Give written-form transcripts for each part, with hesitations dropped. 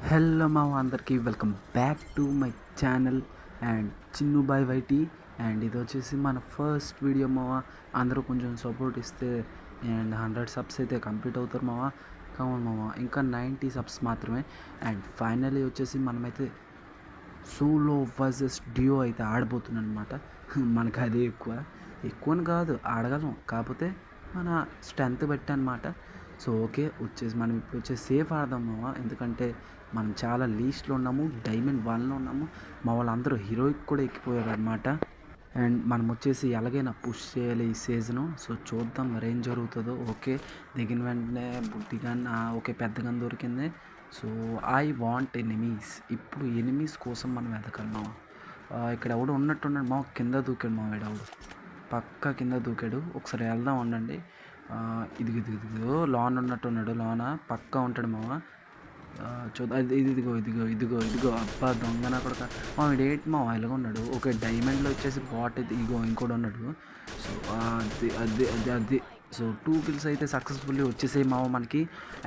Hello మామ అందరికీ welcome back to my channel and Chinnu boy వైటీ. అండ్ ఇది వచ్చేసి మన ఫస్ట్ వీడియో మామ. అందరూ కొంచెం సపోర్ట్ ఇస్తే అండ్ 100 సబ్స్ అయితే కంప్లీట్ అవుతారు మామ. కావాలి మామ, ఇంకా 90 సబ్స్ మాత్రమే. అండ్ ఫైనలీ వచ్చేసి మనమైతే సోలో వర్సెస్ డియో అయితే ఆడబోతున్నాం అనమాట. మనకు అదే ఎక్కువని కాదు, ఆడగలం, కాకపోతే మన స్ట్రెంత్ బట్టి అనమాట. సో ఓకే, వచ్చేసి మనం ఇప్పుడు వచ్చేసి సేఫ్ ఆడదాం మామ. ఎందుకంటే మనం చాలా లీస్ట్లో ఉన్నాము, డైమండ్ 1లో ఉన్నాము. మా వాళ్ళందరూ హీరోయిక్ కూడా ఎక్కిపోయారు అనమాట. అండ్ మనం వచ్చేసి ఎలాగైనా పుష్ చేయాలి ఈ సీజను. సో చూద్దాం మరి ఏం జరుగుతుందో. ఓకే, దిగిన వెంటనే బుడ్డి గన్, ఓకే పెద్ద గన్ దొరికింది. So I want enemies. ఇప్పుడు ఎనిమీస్ కోసం మనం వెతకాలి మామ. ఇక్కడ ఎవడు ఉన్నట్టున్నాడు మామ, కింద దూకాడు మామ. ఎవడు పక్క కింద దూకాడు. ఒకసారి వెళ్దాం ఉండండి. ఇదిగో లోన్ ఉన్నట్టున్నాడు, లోన పక్క ఉంటాడు మామ. చూద్దాం. ఇదిగో అబ్బా దొంగన కొడక మా వీడేంటి మా ఇలాగ ఉన్నాడు. ఓకే, డైమండ్లో వచ్చేసి బాట్ ఇదిగో ఇంకోటి ఉన్నాడు. సో అది సో 2 కిల్స్ అయితే సక్సెస్ఫుల్లీ వచ్చేసాయి మావ మనకి.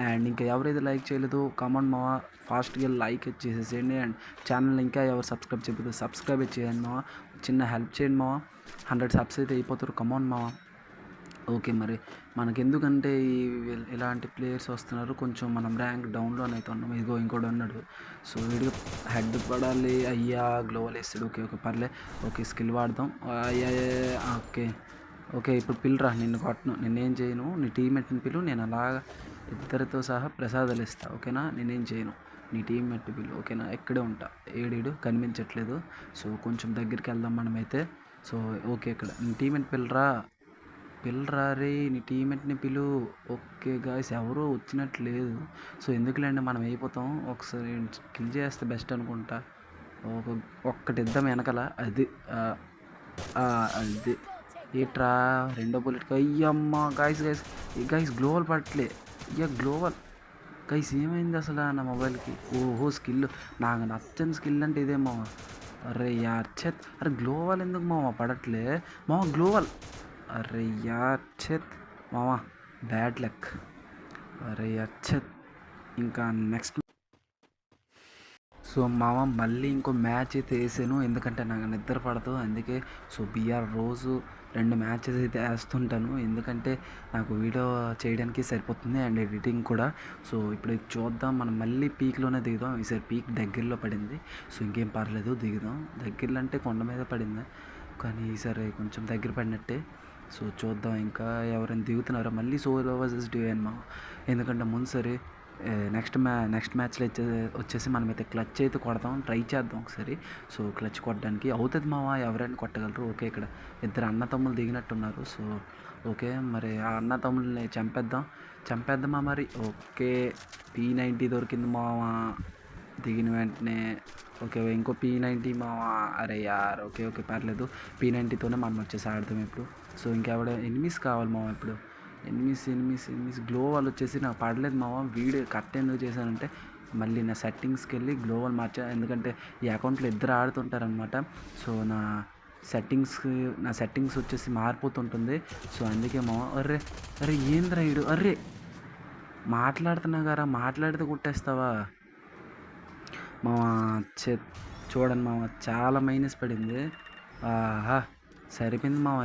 అండ్ ఇంకా ఎవరైతే లైక్ చేయలేదో కమెంట్ మావ ఫాస్ట్గా లైక్ చేసేసేయండి. అండ్ ఛానల్ ఇంకా ఎవరు సబ్స్క్రైబ్ చేయకపోతే సబ్స్క్రైబ్ చేయండి మావ. చిన్న హెల్ప్ చేయండి మావ. 100 సబ్స్ అయితే అయిపోతారు. కమాన్ మావ. ఓకే, మరి మనకెందుకంటే ఇలాంటి ప్లేయర్స్ వస్తున్నారు, కొంచెం మనం ర్యాంక్ డౌన్లోనైతే ఉన్నాం. ఇదిగో ఇంకోటి ఉన్నాడు. సో వీడియో హెడ్ పడాలి. అయ్యా గ్లోవల్ వేస్తాడు. ఓకే పర్లే. ఓకే స్కిల్ వాడదాం. అయ్యా ఓకే ఓకే ఇప్పుడు పిల్లరా, నిన్ను కొట్టను, నిన్నేం చేయను. నీ టీమ్మేట్ని పిలు, నేను అలాగా ఇద్దరితో సహా ప్రసాదాలు ఇస్తా. ఓకేనా, నేనేం చేయను. నీ టీమ్మేట్ పిలు. ఓకేనా, ఎక్కడే ఉంటా. ఏడీడు కనిపించట్లేదు. సో కొంచెం దగ్గరికి వెళ్దాం మనమైతే. సో ఓకే, ఇక్కడ నీ టీమ్మేట్ పిల్లరా రే, నీ టీమేట్ని పిలు. ఓకే గాయస్, ఎవరూ వచ్చినట్లేదు. సో ఎందుకులేండి, మనం అయిపోతాం. ఒకసారి కిల్ చేస్తే బెస్ట్ అనుకుంటా. ఒక్కటి ఇద్దాం వెనకాల. అది అది ఏట్రా రెండో బుల్లెట్. అయ్యమ్మ గాయస్ గ్లోవల్ పట్టలే. గ్లోవల్ గైస్ ఏమైంది అసలు నా మొబైల్కి? ఓహో స్కిల్, నాకు నచ్చని స్కిల్ అంటే ఇదేమో. అరే యార్చెత్, అరే గ్లోవల్ ఎందుకు మామ పడట్లే మామ? గ్లోవల్, అరే యార్చెత్ మామ, బ్యాడ్ లక్. అరే యార్చెత్, ఇంకా నెక్స్ట్. సో మామ మళ్ళీ ఇంకో మ్యాచ్ అయితే వేసాను, ఎందుకంటే నాకు నిద్ర పడదు అందుకే. సో బిఆర్ రోజు 2 మ్యాచెస్ అయితే వేస్తుంటాను, ఎందుకంటే నాకు వీడియో చేయడానికి సరిపోతుంది అండ్ ఎడిటింగ్ కూడా. సో ఇప్పుడు చూద్దాం, మనం మళ్ళీ పీక్లోనే దిగుదాం. ఈసారి పీక్ దగ్గరలో పడింది. సో ఇంకేం పర్లేదు, దిగుదాం. దగ్గరలో అంటే కొండ మీద పడింది, కానీ ఈసారి కొంచెం దగ్గర పడినట్టే. సో చూద్దాం ఇంకా ఎవరైనా దిగుతున్నారో. మళ్ళీ సోలో వర్సెస్ డియో అమ్మా, ఎందుకంటే ముందు సరే నెక్స్ట్ మ్యాచ్లో వచ్చేసి మనమైతే క్లచ్ అయితే కొడతాం, ట్రై చేద్దాం ఒకసారి. సో క్లచ్ కొట్టడానికి అవుతుంది మామ, ఎవరైనా కొట్టగలరు. ఓకే, ఇక్కడ ఇద్దరు అన్న తమ్ముళ్ళు దిగినట్టున్నారు. సో ఓకే, మరి ఆ అన్న తమ్ముళ్ళని చంపేద్దామా మరి. ఓకే, P90 దొరికింది మామ దిగిన వెంటనే. ఓకే ఇంకో P90 మామ. అరే యార్, ఓకే పర్లేదు. P90తోనే మనం వచ్చేసి ఆడతాం ఇప్పుడు. సో ఇంకెవడ ఎనిమిస్ కావాలి మామ ఇప్పుడు. ఎనిమిస్ గ్లోవల్ వచ్చేసి నాకు పడలేదు మామ. వీడియో కట్ ఎందుకు చేశానంటే మళ్ళీ నా సెట్టింగ్స్కి వెళ్ళి గ్లోవల్ మార్చా, ఎందుకంటే ఈ అకౌంట్లో ఇద్దరు ఆడుతుంటారనమాట. సో నా సెట్టింగ్స్ వచ్చేసి మారిపోతుంటుంది. సో అందుకే మామ. అరే ఏంద్రా ఈడు, అరే మాట్లాడుతున్నా గారా, మాట్లాడితే కుట్టేస్తావా మామ? చూడండి మామ, చాలా మైనస్ పడింది. ఆహా సరిపోయింది మామ.